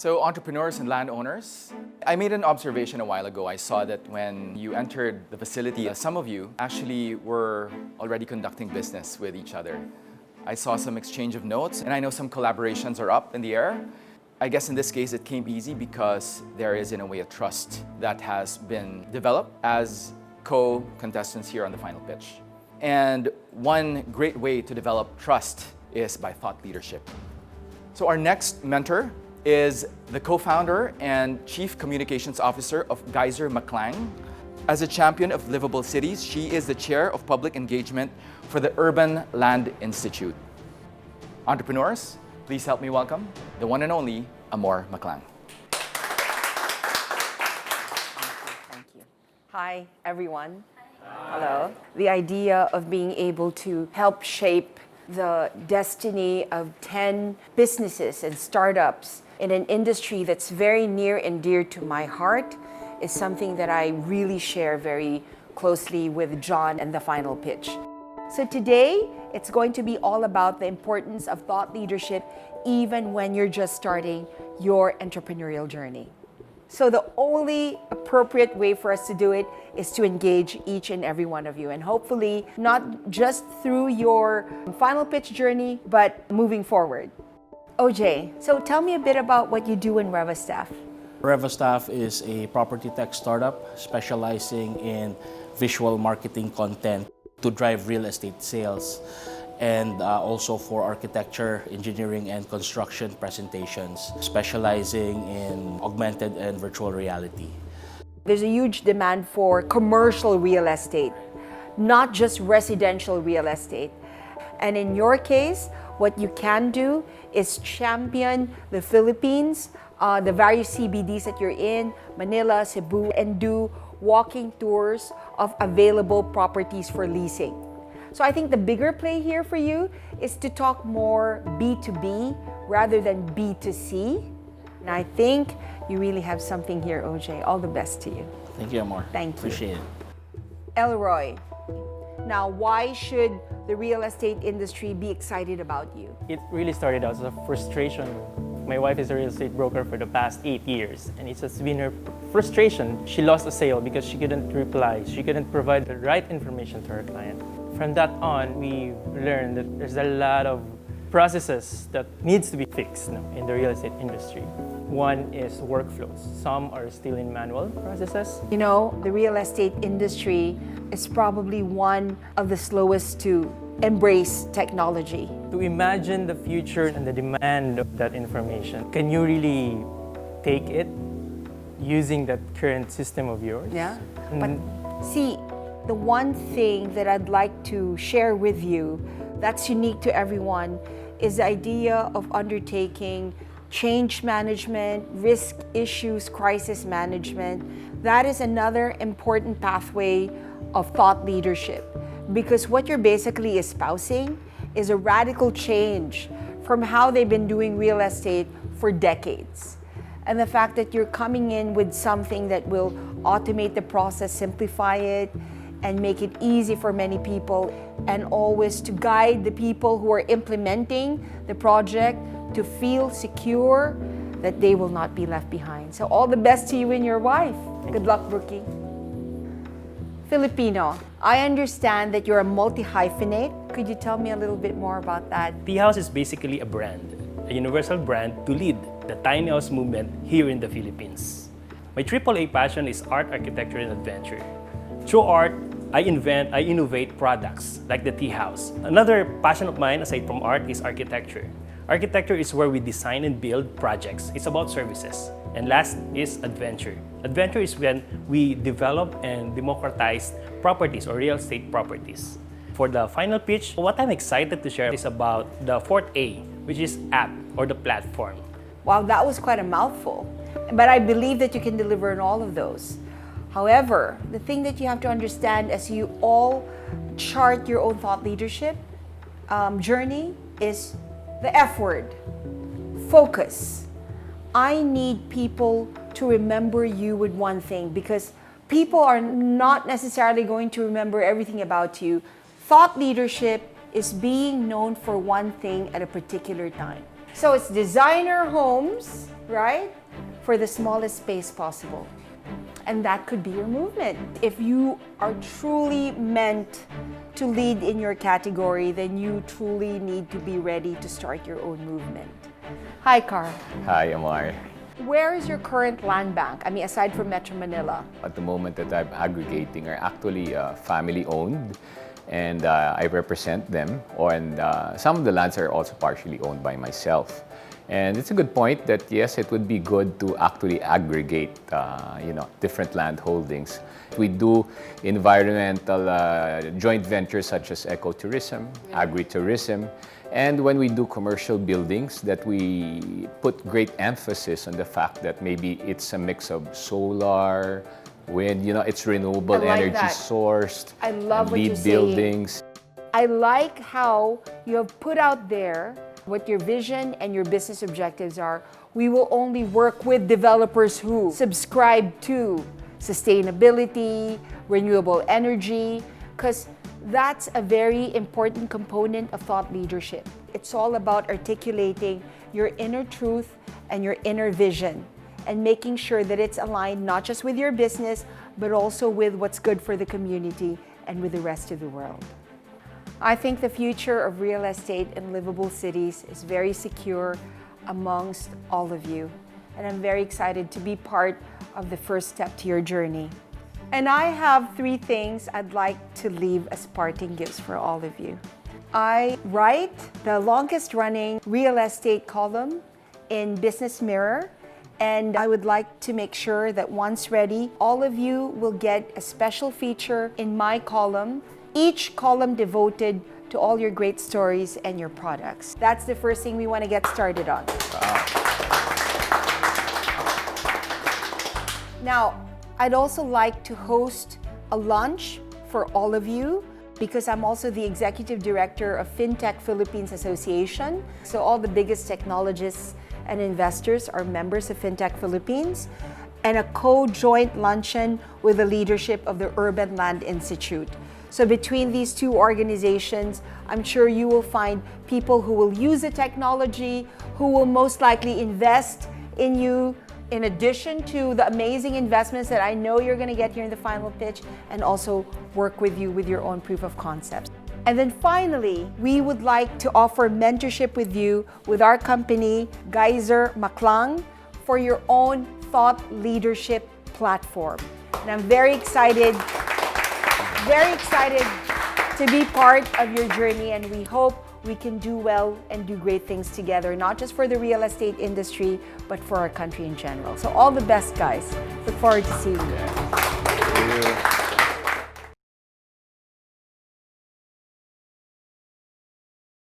So entrepreneurs and landowners, I made an observation a while ago. I saw that when you entered the facility, some of you actually were already conducting business with each other. I saw some exchange of notes, and I know some collaborations are up in the air. I guess in this case, it came easy because there is, in a way, a trust that has been developed as co-contestants here on the final pitch. And one great way to develop trust is by thought leadership. So our next mentor is the co-founder and Chief Communications Officer of Geiser Maclang. As a champion of livable cities, she is the Chair of Public Engagement for the Urban Land Institute. Entrepreneurs, please help me welcome the one and only Amor Maclang. Thank you. Hi, everyone. Hi. Hello. The idea of being able to help shape the destiny of 10 businesses and startups in an industry that's very near and dear to my heart is something that I really share very closely with John and the final pitch. So today, it's going to be all about the importance of thought leadership even when you're just starting your entrepreneurial journey. So the only appropriate way for us to do it is to engage each and every one of you, and hopefully not just through your final pitch journey, but moving forward. OJ, so tell me a bit about what you do in RevaStaff. RevaStaff is a property tech startup specializing in visual marketing content to drive real estate sales, and also for architecture, engineering, and construction presentations, specializing in augmented and virtual reality. There's a huge demand for commercial real estate, not just residential real estate. And in your case, what you can do is champion the Philippines, the various CBDs that you're in, Manila, Cebu, and do walking tours of available properties for leasing. So I think the bigger play here for you is to talk more B2B rather than B2C. And I think you really have something here, OJ. All the best to you. Thank you, Amor. Thank you. Appreciate it. Elroy, now why should the real estate industry be excited about you? It really started out as a frustration. My wife is a real estate broker for the past 8 years, and it's just been her frustration. She lost a sale because she couldn't reply. She couldn't provide the right information to her client. From that on, we learned that there's a lot of processes that needs to be fixed now in the real estate industry. One is workflows. Some are still in manual processes. You know, the real estate industry is probably one of the slowest to embrace technology. To imagine the future and the demand of that information, can you really take it using that current system of yours? Yeah, but see, the one thing that I'd like to share with you that's unique to everyone is the idea of undertaking change management, risk issues, crisis management. That is another important pathway of thought leadership, because what you're basically espousing is a radical change from how they've been doing real estate for decades. And the fact that you're coming in with something that will automate the process, simplify it, and make it easy for many people, and always to guide the people who are implementing the project to feel secure that they will not be left behind. So all the best to you and your wife. Good luck, Brookie. Filipino, I understand that you're a multi-hyphenate. Could you tell me a little bit more about that? Tea House is basically a brand, a universal brand to lead the tiny house movement here in the Philippines. My AAA passion is art, architecture, and adventure. Through art, I invent, I innovate products like the Tea House. Another passion of mine, aside from art, is architecture. Architecture is where we design and build projects. It's about services. And last is adventure. Adventure is when we develop and democratize properties or real estate properties. For the final pitch, what I'm excited to share is about the fourth A, which is app or the platform. Wow, that was quite a mouthful. But I believe that you can deliver on all of those. However, the thing that you have to understand as you all chart your own thought leadership journey is the F word, focus. I need people to remember you with one thing, because people are not necessarily going to remember everything about you. Thought leadership is being known for one thing at a particular time. So it's designer homes, right? For the smallest space possible. And that could be your movement. If you are truly meant to lead in your category, then you truly need to be ready to start your own movement. Hi, Carl. Hi, Amar. Where is your current land bank? I mean, aside from Metro Manila. At the moment that I'm aggregating are actually family-owned, and I represent them. And some of the lands are also partially owned by myself. And it's a good point that yes, it would be good to actually aggregate, different land holdings. We do environmental joint ventures such as ecotourism, agritourism, and when we do commercial buildings, that we put great emphasis on the fact that maybe it's a mix of solar, wind, it's renewable I like energy that. sourced. I love what LEED you're saying. buildings. I like how you have put out there what your vision and your business objectives are. We will only work with developers who subscribe to sustainability, renewable energy, because that's a very important component of thought leadership. It's all about articulating your inner truth and your inner vision and making sure that it's aligned not just with your business, but also with what's good for the community and with the rest of the world. I think the future of real estate in livable cities is very secure amongst all of you. And I'm very excited to be part of the first step to your journey. And I have 3 things I'd like to leave as parting gifts for all of you. I write the longest running real estate column in Business Mirror, and I would like to make sure that once ready, all of you will get a special feature in my column, each column devoted to all your great stories and your products. That's the first thing we want to get started on. Wow. Now, I'd also like to host a lunch for all of you because I'm also the executive director of FinTech Philippines Association. So all the biggest technologists and investors are members of FinTech Philippines, and a co-joint luncheon with the leadership of the Urban Land Institute. So between these 2 organizations, I'm sure you will find people who will use the technology, who will most likely invest in you, in addition to the amazing investments that I know you're going to get here in the final pitch, and also work with you with your own proof of concepts. And then finally, we would like to offer mentorship with you with our company, Geiser Maclang, for your own thought leadership platform. And I'm very excited to be part of your journey, and we hope we can do well and do great things together, not just for the real estate industry, but for our country in general. So all the best, guys. Look forward to seeing you. Thank you.